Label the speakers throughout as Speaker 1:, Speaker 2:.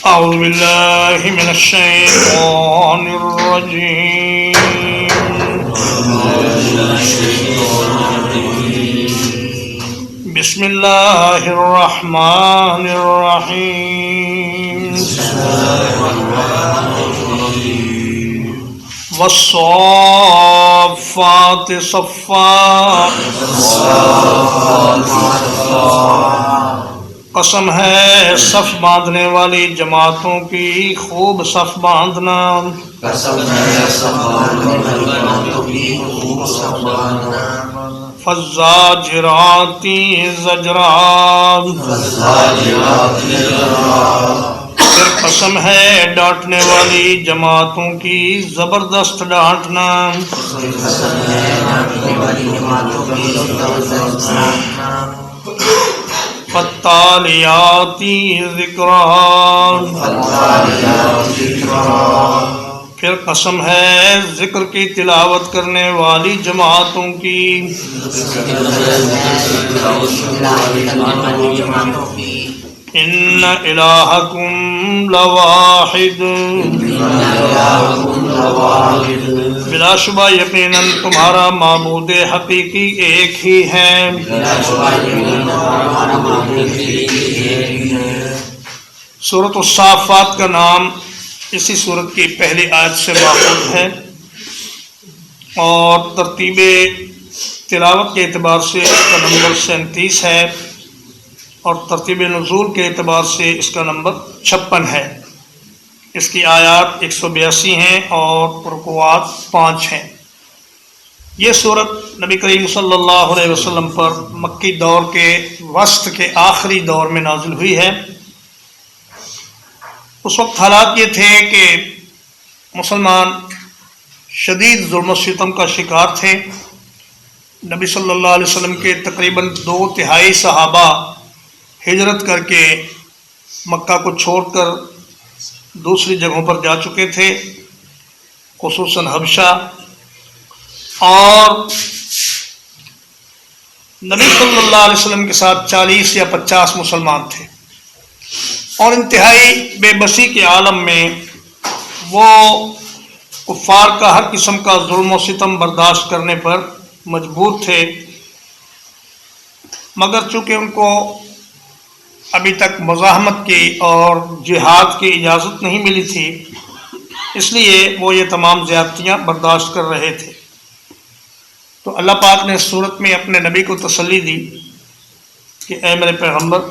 Speaker 1: أعوذ بالله من الشيطان الرجيم. بسم الله الرحمن الرحيم. والصافات صفا. قسم ہے صف باندھنے والی جماعتوں کی خوب صف باندھنا. فالزاجرات زجرا. پھر قسم ہے ڈانٹنے والی جماعتوں کی زبردست ڈانٹنا. فالتالیات ذکرا. پھر قسم ہے ذکر کی تلاوت کرنے والی جماعتوں کی. ان الہکم لواحد. بلا شبہ یقیناً تمہارا معبود حقیقی ایک ہی ہے. سورۃ الصافات کا نام اسی سورت کی پہلی آیت سے ماخوذ ہے اور ترتیب تلاوت کے اعتبار سے اس کا نمبر 37 ہے اور ترتیب نزول کے اعتبار سے اس کا نمبر 56 ہے. اس کی آیات 182 ہیں اور رکوعات 5 ہیں. یہ صورت نبی کریم صلی اللہ علیہ وسلم پر مکی دور کے وسط کے آخری دور میں نازل ہوئی ہے. اس وقت حالات یہ تھے کہ مسلمان شدید ظلم و ستم کا شکار تھے. نبی صلی اللہ علیہ وسلم کے تقریباً 2/3 صحابہ ہجرت کر کے مکہ کو چھوڑ کر دوسری جگہوں پر جا چکے تھے، خصوصاً حبشہ. اور نبی صلی اللہ علیہ وسلم کے ساتھ 40 یا 50 مسلمان تھے اور انتہائی بے بسی کے عالم میں وہ کفار کا ہر قسم کا ظلم و ستم برداشت کرنے پر مجبور تھے، مگر چونکہ ان کو ابھی تک مزاحمت کی اور جہاد کی اجازت نہیں ملی تھی، اس لیے وہ یہ تمام زیادتیاں برداشت کر رہے تھے. تو اللہ پاک نے اس صورت میں اپنے نبی کو تسلی دی کہ اے میرے پیغمبر،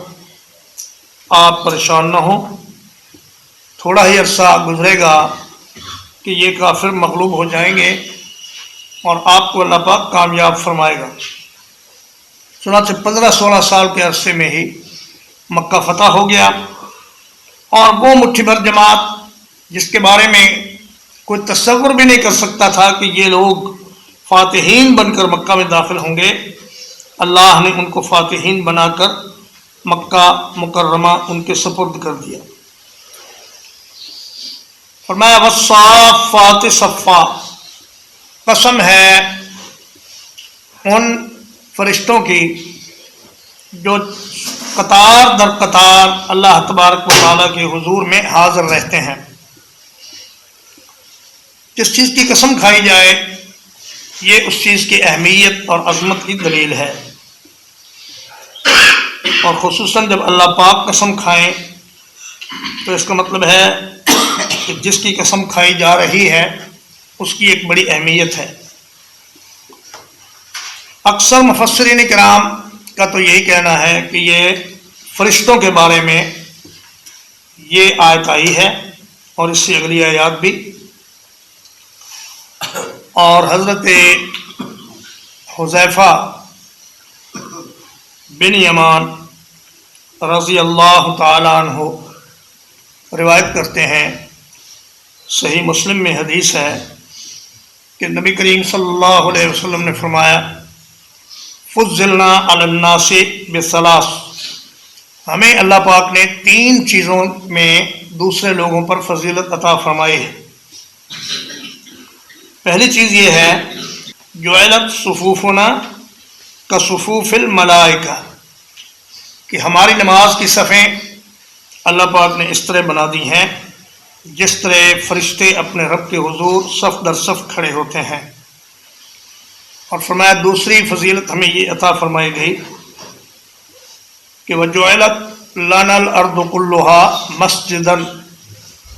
Speaker 1: آپ پریشان نہ ہوں، تھوڑا ہی عرصہ گزرے گا کہ یہ کافر مغلوب ہو جائیں گے اور آپ کو اللہ پاک کامیاب فرمائے گا. چنانچہ 15-16 سال کے عرصے میں ہی مکہ فتح ہو گیا اور وہ مٹھی بھر جماعت جس کے بارے میں کوئی تصور بھی نہیں کر سکتا تھا کہ یہ لوگ فاتحین بن کر مکہ میں داخل ہوں گے، اللہ نے ان کو فاتحین بنا کر مکہ مکرمہ ان کے سپرد کر دیا. فرمایا والصافات صفا. قسم ہے ان فرشتوں کی جو قطار در قطار اللہ تبارک و تعالیٰ کے حضور میں حاضر رہتے ہیں. جس چیز کی قسم کھائی جائے یہ اس چیز کی اہمیت اور عظمت کی دلیل ہے، اور خصوصاً جب اللہ پاک قسم کھائیں تو اس کا مطلب ہے کہ جس کی قسم کھائی جا رہی ہے اس کی ایک بڑی اہمیت ہے. اکثر مفسرین کرام کا تو یہی کہنا ہے کہ یہ فرشتوں کے بارے میں یہ آیت آئی ہے اور اس سے اگلی آیات بھی. اور حضرت حذیفہ بن یمان رضی اللہ تعالیٰ عنہ روایت کرتے ہیں، صحیح مسلم میں حدیث ہے کہ نبی کریم صلی اللہ علیہ وسلم نے فرمایا فضلنا علی الناس بثلاث. ہمیں اللہ پاک نے 3 چیزوں میں دوسرے لوگوں پر فضیلت عطا فرمائی ہے. پہلی چیز یہ ہے جعلت صفوفنا کصفوف الملائکہ، کہ ہماری نماز کی صفیں اللہ پاک نے اس طرح بنا دی ہیں جس طرح فرشتے اپنے رب کے حضور صف در صف کھڑے ہوتے ہیں۔ اور فرمایا دوسری فضیلت ہمیں یہ عطا فرمائی گئی کہ وَجُعِلَتْ لَنَا الْأَرْضُ كُلُّهَا مَسْجِدًا،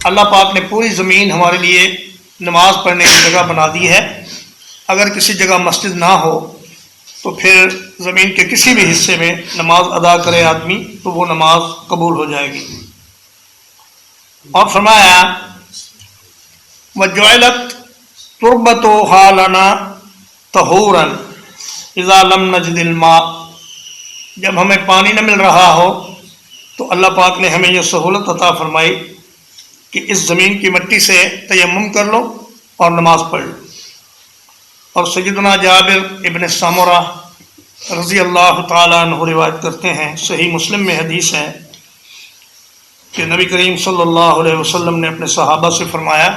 Speaker 1: اللہ پاک نے پوری زمین ہمارے لیے نماز پڑھنے کی جگہ بنا دی ہے۔ اگر کسی جگہ مسجد نہ ہو تو پھر زمین کے کسی بھی حصے میں نماز ادا کرے آدمی تو وہ نماز قبول ہو جائے گی۔ اور فرمایا وَجُعِلَتْ تُرْبَتُهَا لَنَا طَهُورًا إِذَا لَمْ نَجِدِ الْمَاءَ، جب ہمیں پانی نہ مل رہا ہو تو اللہ پاک نے ہمیں یہ سہولت عطا فرمائی کہ اس زمین کی مٹی سے تیمم کر لو اور نماز پڑھ لو۔ اور سیدنا جابر ابن سمرہ رضی اللہ تعالیٰ عنہ روایت کرتے ہیں، صحیح مسلم میں حدیث ہے کہ نبی کریم صلی اللہ علیہ وسلم نے اپنے صحابہ سے فرمایا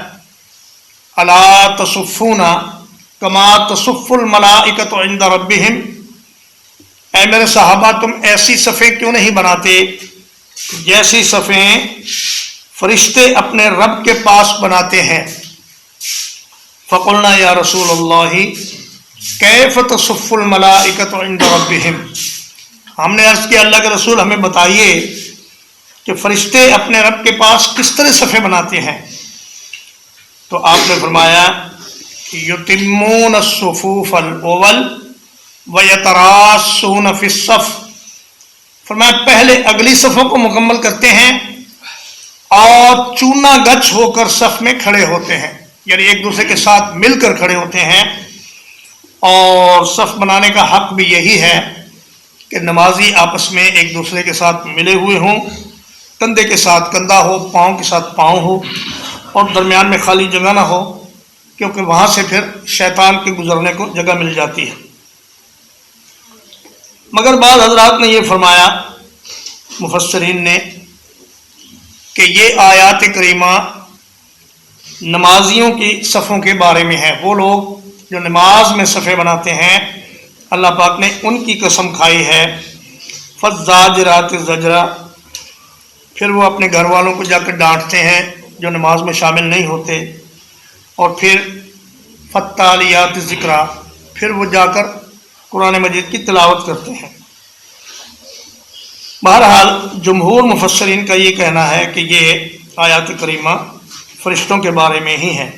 Speaker 1: الا تصفون کما تصف الملائکۃ عند ربہم، اے میرے صحابہ تم ایسی صفیں کیوں نہیں بناتے جیسی صفیں فرشتے اپنے رب کے پاس بناتے ہیں۔ فقلنا یا رسول اللہ کیف تصف الملائکۃ عند ربہم، ہم نے عرض کیا اللہ کے رسول ہمیں بتائیے کہ فرشتے اپنے رب کے پاس کس طرح صفیں بناتے ہیں۔ تو آپ نے فرمایا یتمون الصفوف الاول ویتراسون فی الصف، فرمایا پہلے اگلی صفوں کو مکمل کرتے ہیں اور چونا گچھ ہو کر صف میں کھڑے ہوتے ہیں، یعنی ایک دوسرے کے ساتھ مل کر کھڑے ہوتے ہیں۔ اور صف بنانے کا حق بھی یہی ہے کہ نمازی آپس میں ایک دوسرے کے ساتھ ملے ہوئے ہوں، کندھے کے ساتھ کندھا ہو، پاؤں کے ساتھ پاؤں ہو، اور درمیان میں خالی جگہ نہ ہو، کیونکہ وہاں سے پھر شیطان کے گزرنے کو جگہ مل جاتی ہے۔ مگر بعض حضرات نے یہ فرمایا مفسرین نے کہ یہ آیات کریمہ نمازیوں کی صفوں کے بارے میں ہے۔ وہ لوگ جو نماز میں صفیں بناتے ہیں اللہ پاک نے ان کی قسم کھائی ہے۔ فالزاجرات زجرا، پھر وہ اپنے گھر والوں کو جا کر ڈانٹتے ہیں جو نماز میں شامل نہیں ہوتے، اور پھر فالتالیات ذکرا، پھر وہ جا کر قرآن مجید کی تلاوت کرتے ہیں۔ بہرحال جمہور مفسرین کا یہ کہنا ہے کہ یہ آیات کریمہ فرشتوں کے بارے میں ہی ہے۔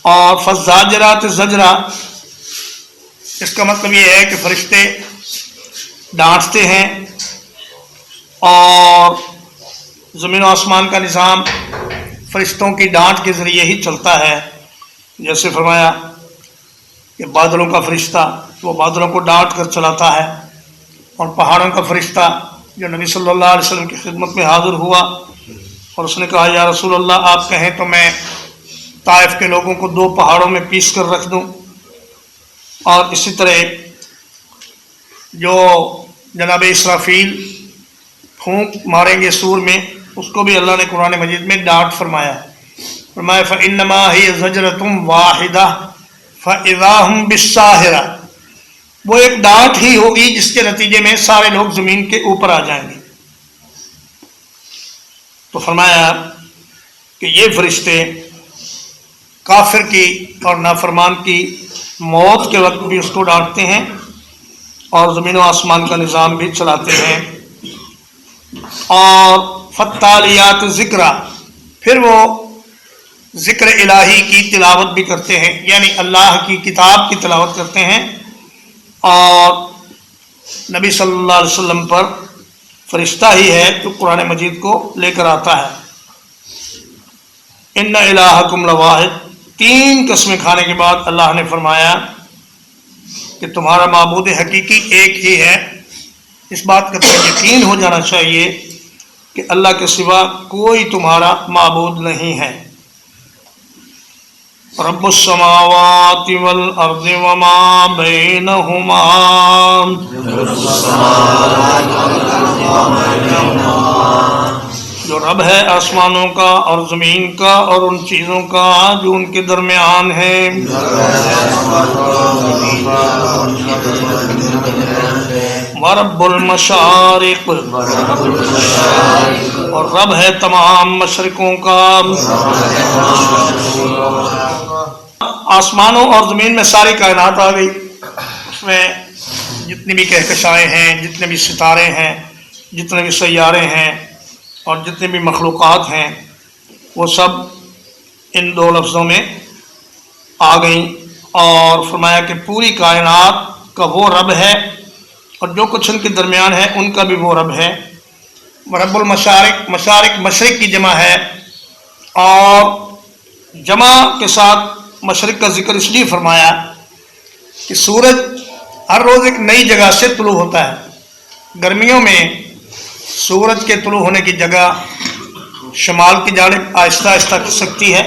Speaker 1: اور فالزاجرات زجرا اس کا مطلب یہ ہے کہ فرشتے ڈانٹتے ہیں، اور زمین و آسمان کا نظام فرشتوں کی ڈانٹ کے ذریعے ہی چلتا ہے۔ جیسے فرمایا کہ بادلوں کا فرشتہ وہ بادلوں کو ڈانٹ کر چلاتا ہے، اور پہاڑوں کا فرشتہ جو نبی صلی اللہ علیہ وسلم کی خدمت میں حاضر ہوا اور اس نے کہا یا رسول اللہ آپ کہیں تو میں طائف کے لوگوں کو 2 پہاڑوں میں پیس کر رکھ دوں۔ اور اسی طرح جو جناب اسرافیل پھونک ماریں گے سور میں، اس کو بھی اللہ نے قرآن مجید میں ڈانٹ فرمایا۔ فرمایا فَإِنَّمَا هِيَ زَجْرَةٌ وَاحِدَةٌ فَإِذَا هُمْ بِالسَّاهِرَةِ، وہ ایک ڈانٹ ہی ہوگی جس کے نتیجے میں سارے لوگ زمین کے اوپر آ جائیں گے۔ تو فرمایا کہ یہ فرشتے کافر کی اور نافرمان کی موت کے وقت بھی اس کو ڈانٹتے ہیں اور زمین و آسمان کا نظام بھی چلاتے ہیں۔ اور فالتالیات ذکرا، پھر وہ ذکر الہی کی تلاوت بھی کرتے ہیں، یعنی اللہ کی کتاب کی تلاوت کرتے ہیں، اور نبی صلی اللہ علیہ وسلم پر فرشتہ ہی ہے جو قرآن مجید کو لے کر آتا ہے۔ ان الہکم لواحد، 3 قسمیں کھانے کے بعد اللہ نے فرمایا کہ تمہارا معبود حقیقی ایک ہی ہے۔ اس بات کا تمہیں یقین ہو جانا چاہیے کہ اللہ کے سوا کوئی تمہارا معبود نہیں ہے۔ رب السماوات والارض وما بینہما،
Speaker 2: رب السماوات والارض وما بینہما،
Speaker 1: جو رب ہے آسمانوں کا اور زمین کا اور ان چیزوں کا جو ان کے درمیان ہیں. ورب المشارق، اور رب ہے تمام مشرقوں کا. آسمانوں اور زمین میں ساری کائنات آ گئی. اس میں جتنی بھی کہکشائیں ہیں، جتنے بھی ستارے ہیں، جتنے بھی سیارے ہیں اور جتنے بھی مخلوقات ہیں، وہ سب ان دو لفظوں میں آ گئیں. اور فرمایا کہ پوری کائنات کا وہ رب ہے اور جو کچھ ان کے درمیان ہے ان کا بھی وہ رب ہے. رب المشارق، مشارق مشرق کی جمع ہے، اور جمع کے ساتھ مشرق کا ذکر اس لیے فرمایا کہ سورج ہر روز ایک نئی جگہ سے طلوع ہوتا ہے. گرمیوں میں سورج کے طلوع ہونے کی جگہ شمال کی جانب آہستہ آہستہ کھسکتی ہے،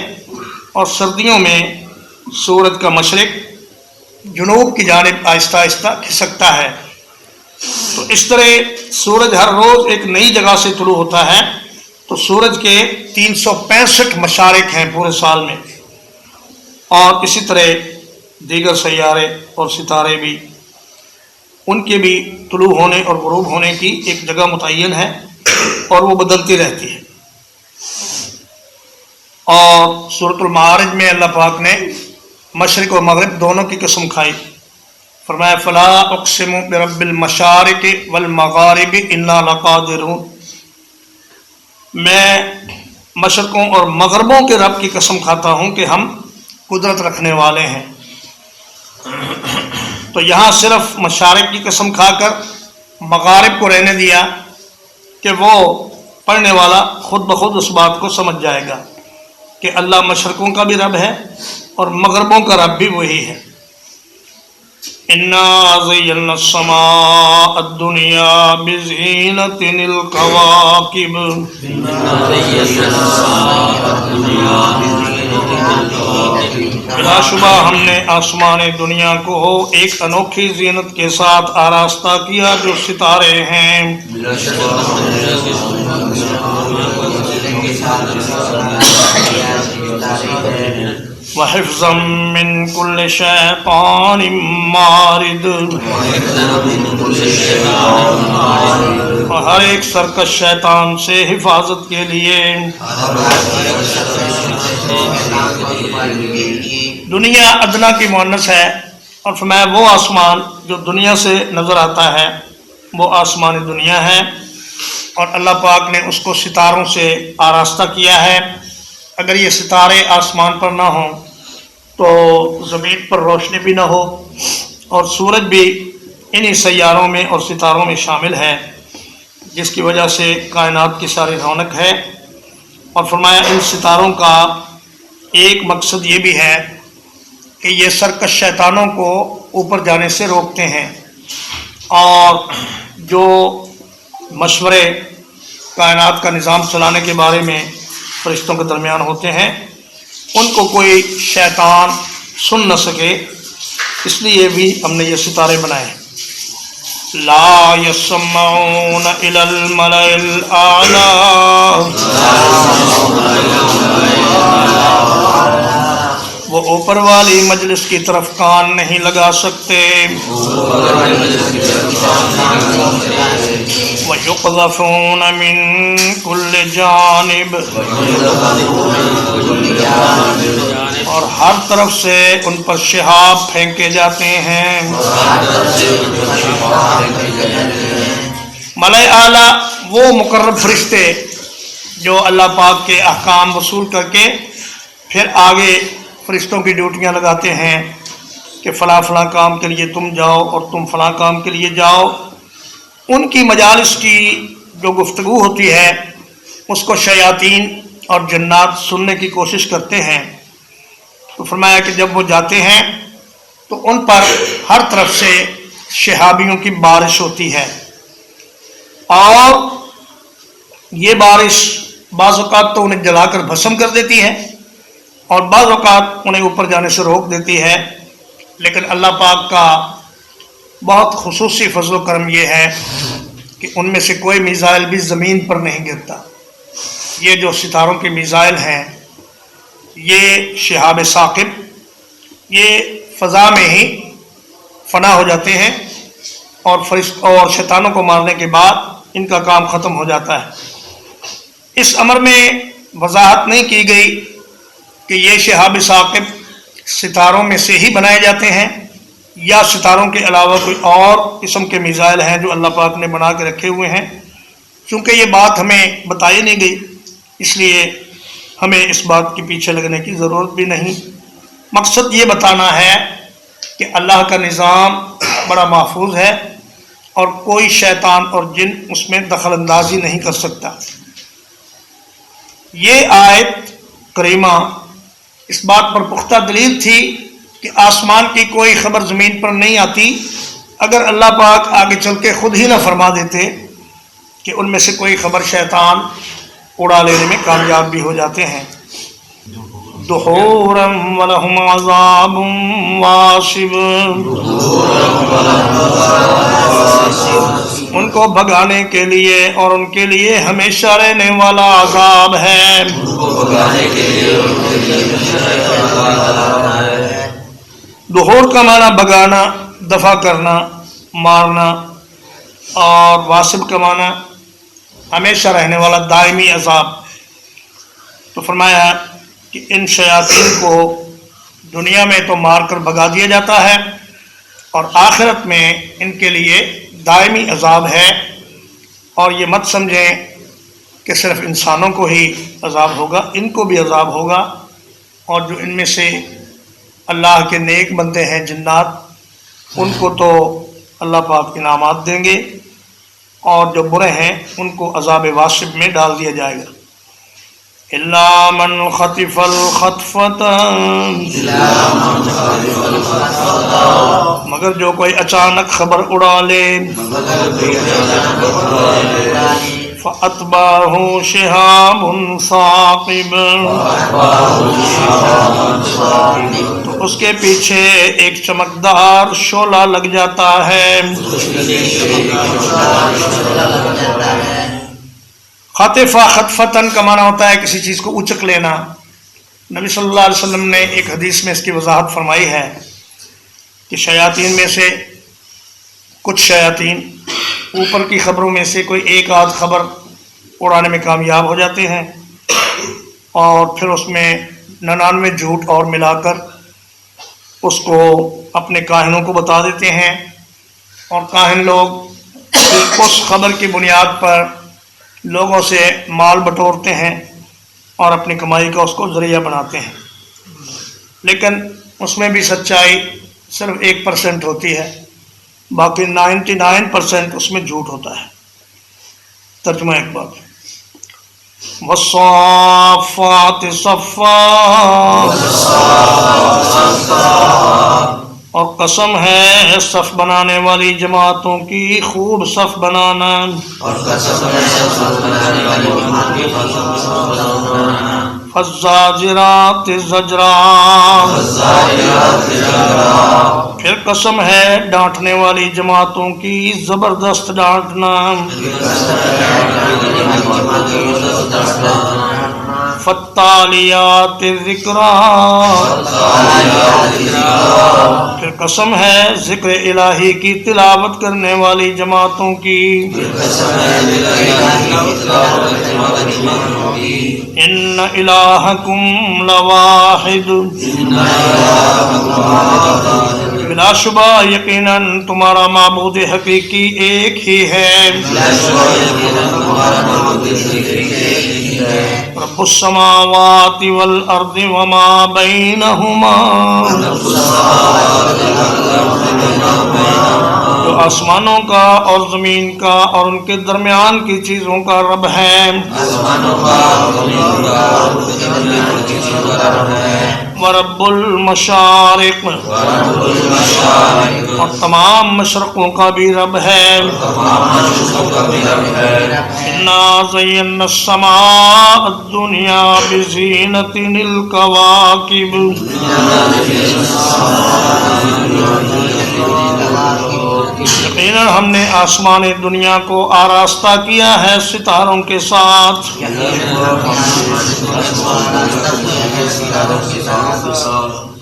Speaker 1: اور سردیوں میں سورج کا مشرق جنوب کی جانب آہستہ آہستہ کھسکتا ہے. تو اس طرح سورج ہر روز ایک نئی جگہ سے طلوع ہوتا ہے. تو سورج کے 365 مشارق ہیں پورے سال میں، اور اسی طرح دیگر سیارے اور ستارے بھی، ان کے بھی طلوع ہونے اور غروب ہونے کی ایک جگہ متعین ہے اور وہ بدلتی رہتی ہے. اور سورۃ المعارج میں اللہ پاک نے مشرق و مغرب دونوں کی قسم کھائی. فرمایا فلا اقسم برب المشارق والمغارب انا لقادرون، میں مشرقوں اور مغربوں کے رب کی قسم کھاتا ہوں کہ ہم قدرت رکھنے والے ہیں. تو یہاں صرف مشارق کی قسم کھا کر مغارب کو رہنے دیا کہ وہ پڑھنے والا خود بخود اس بات کو سمجھ جائے گا کہ اللہ مشرقوں کا بھی رب ہے اور مغربوں کا رب بھی وہی ہے. انا زینا السماء الدنیا بزینۃ الکواکب، بلا شبہ ہم نے آسمان دنیا کو ایک انوکھی زینت کے ساتھ آراستہ کیا جو ستارے ہیں. وحفظا من كل شیطان مارد، اور ہر ایک سرکش شیطان سے حفاظت کے لیے. دنیا ادنا کی مؤنث ہے، اور فرمایا وہ آسمان جو دنیا سے نظر آتا ہے وہ آسمان دنیا ہے، اور اللہ پاک نے اس کو ستاروں سے آراستہ کیا ہے. اگر یہ ستارے آسمان پر نہ ہوں تو زمین پر روشنی بھی نہ ہو، اور سورج بھی انہی سیاروں میں اور ستاروں میں شامل ہے جس کی وجہ سے کائنات کی ساری رونق ہے. اور فرمایا ان ستاروں کا ایک مقصد یہ بھی ہے کہ یہ سرکش شیطانوں کو اوپر جانے سے روکتے ہیں، اور جو مشورے کائنات کا نظام چلانے کے بارے میں فرشتوں کے درمیان ہوتے ہیں ان کو کوئی شیطان سن نہ سکے، اس لیے بھی ہم نے یہ ستارے بنائے. لا يسمعون إلى الملأ الأعلى، وہ اوپر والی مجلس کی طرف کان نہیں لگا سکتے. وَيُقْذَفُونَ مِن كُلِّ جانب، اور ہر طرف سے ان پر شہاب پھینکے جاتے ہیں. ملائے اعلیٰ وہ مقرب فرشتے جو اللہ پاک کے احکام وصول کر کے پھر آگے فرشتوں کی ڈیوٹیاں لگاتے ہیں کہ فلاں فلاں کام کے لیے تم جاؤ اور تم فلاں کام کے لیے جاؤ. ان کی مجالس کی جو گفتگو ہوتی ہے اس کو شیاطین اور جنات سننے کی کوشش کرتے ہیں. تو فرمایا کہ جب وہ جاتے ہیں تو ان پر ہر طرف سے شہابیوں کی بارش ہوتی ہے، اور یہ بارش بعض اوقات تو انہیں جلا کر بھسم کر دیتی ہے اور بعض اوقات انہیں اوپر جانے سے روک دیتی ہے. لیکن اللہ پاک کا بہت خصوصی فضل و کرم یہ ہے کہ ان میں سے کوئی میزائل بھی زمین پر نہیں گرتا. یہ جو ستاروں کے میزائل ہیں، یہ شہاب ثاقب، یہ فضا میں ہی فنا ہو جاتے ہیں اور شیطانوں کو مارنے کے بعد ان کا کام ختم ہو جاتا ہے۔ اس امر میں وضاحت نہیں کی گئی کہ یہ شہاب ثاقب ستاروں میں سے ہی بنائے جاتے ہیں یا ستاروں کے علاوہ کوئی اور قسم کے میزائل ہیں جو اللہ پاک نے بنا کے رکھے ہوئے ہیں۔ چونکہ یہ بات ہمیں بتائی نہیں گئی، اس لیے ہمیں اس بات کے پیچھے لگنے کی ضرورت بھی نہیں۔ مقصد یہ بتانا ہے کہ اللہ کا نظام بڑا محفوظ ہے اور کوئی شیطان اور جن اس میں دخل اندازی نہیں کر سکتا۔ یہ آیت کریمہ اس بات پر پختہ دلیل تھی کہ آسمان کی کوئی خبر زمین پر نہیں آتی اگر اللہ پاک آگے چل کے خود ہی نہ فرما دیتے کہ ان میں سے کوئی خبر شیطان اڑا لینے میں کامیاب بھی ہو جاتے ہیں۔ دحورا ولہم عذاب واصب، ان کو بھگانے کے لیے اور ان کے لیے ہمیشہ رہنے والا عذاب ہے۔ دحور کا معنی بھگانا، دفع کرنا، مارنا، اور واصب کا معنی ہمیشہ رہنے والا دائمی عذاب۔ تو فرمایا کہ ان شیاطین کو دنیا میں تو مار کر بھگا دیا جاتا ہے اور آخرت میں ان کے لیے دائمی عذاب ہے، اور یہ مت سمجھیں کہ صرف انسانوں کو ہی عذاب ہوگا، ان کو بھی عذاب ہوگا، اور جو ان میں سے اللہ کے نیک بندے ہیں جنات، ان کو تو اللہ پاک انعامات دیں گے، اور جو برے ہیں ان کو عذاب واصب میں ڈال دیا جائے گا۔ الا من خطف الخطفۃ، مگر جو کوئی اچانک خبر اڑا لے، فَأَتْبَعَهُ شِهَابٌ ثَاقِبٌ، تو اس کے پیچھے ایک چمکدار شعلہ لگ جاتا ہے۔ خطفہ خطفتن کا معنی ہوتا ہے کسی چیز کو اچک لینا۔ نبی صلی اللہ علیہ وسلم نے ایک حدیث میں اس کی وضاحت فرمائی ہے کہ شیاطین میں سے کچھ شیاطین اوپر کی خبروں میں سے کوئی ایک آدھ خبر اڑانے میں کامیاب ہو جاتے ہیں، اور پھر اس میں 99 جھوٹ اور ملا کر اس کو اپنے کاہنوں کو بتا دیتے ہیں، اور کاہن لوگ اس خبر کی بنیاد پر لوگوں سے مال بٹورتے ہیں اور اپنی کمائی کا اس کو ذریعہ بناتے ہیں، لیکن اس میں بھی سچائی صرف 1% ہوتی ہے، باقی 99% اس میں جھوٹ ہوتا ہے۔ ترجمہ ایک بات، والصافات صفا، اور قسم ہے صف بنانے والی جماعتوں کی خوب صف بنانا، فالزاجرات زجرا، پھر قسم ہے ڈانٹنے والی جماعتوں کی زبردست ڈانٹنا، فالتالیات ذکرا، پھر قسم ہے ذکر الہی کی تلاوت کرنے والی جماعتوں کی، ان الہکم لواحد، بلا شبہ یقیناً تمہارا معبود حقیقی ایک ہی ہے، رب السماوات والارض وما بینہما، جو آسمانوں کا اور زمین کا اور ان کے درمیان کی چیزوں کا رب ہے، ورب المشارق، اور تمام مشرقوں کا بھی رب ہے، انا زینا السماء الدنیا بزینۃ الکواکب، یقیناً ہم نے آسمان دنیا کو آراستہ کیا ہے ستاروں کے ساتھ،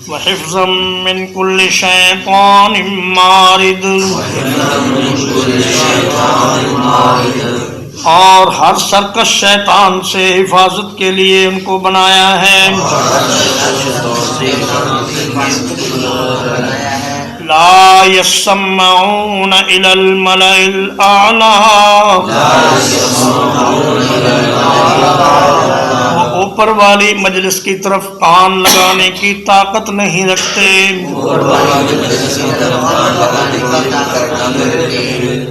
Speaker 1: وحفظا من كل شیطان مارد، اور ہر سرکش شیطان سے حفاظت کے لیے ان کو بنایا ہے۔ لا يسمعون إلى الملأ الأعلى، وہ اوپر والی مجلس کی طرف کان لگانے کی طاقت نہیں رکھتے،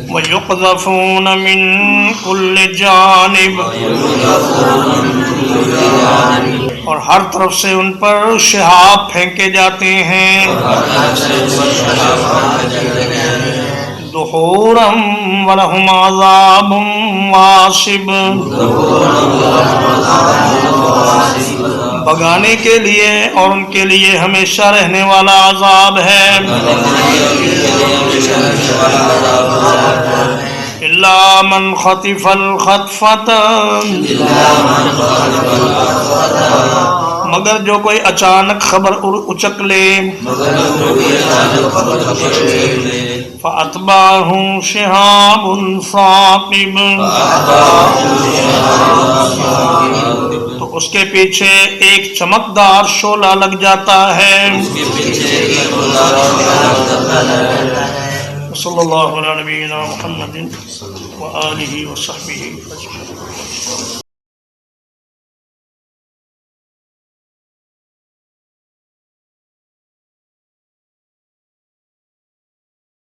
Speaker 1: وَيُقْذَفُونَ مِن كُلِّ جانب، اور ہر طرف سے ان پر شہاب پھینکے جاتے ہیں، دحورا وَلَهُمْ عَذَابٌ وَاصِبٌ، بگانے کے لیے اور ان کے لیے ہمیشہ رہنے والا عذاب ہے۔ إِلَّا مَنْ خَطِفَ الْخَطْفَةَ، مگر جو کوئی اچانک خبر اچک لے، فَأَتْبَعَهُ شِهَابٌ ثَاقِبٌ، تو اس کے پیچھے ایک چمکدار شعلہ لگ جاتا ہے۔ صلی اللہ علیہ نبینا محمد وآلہ وصحبہ اجمعین۔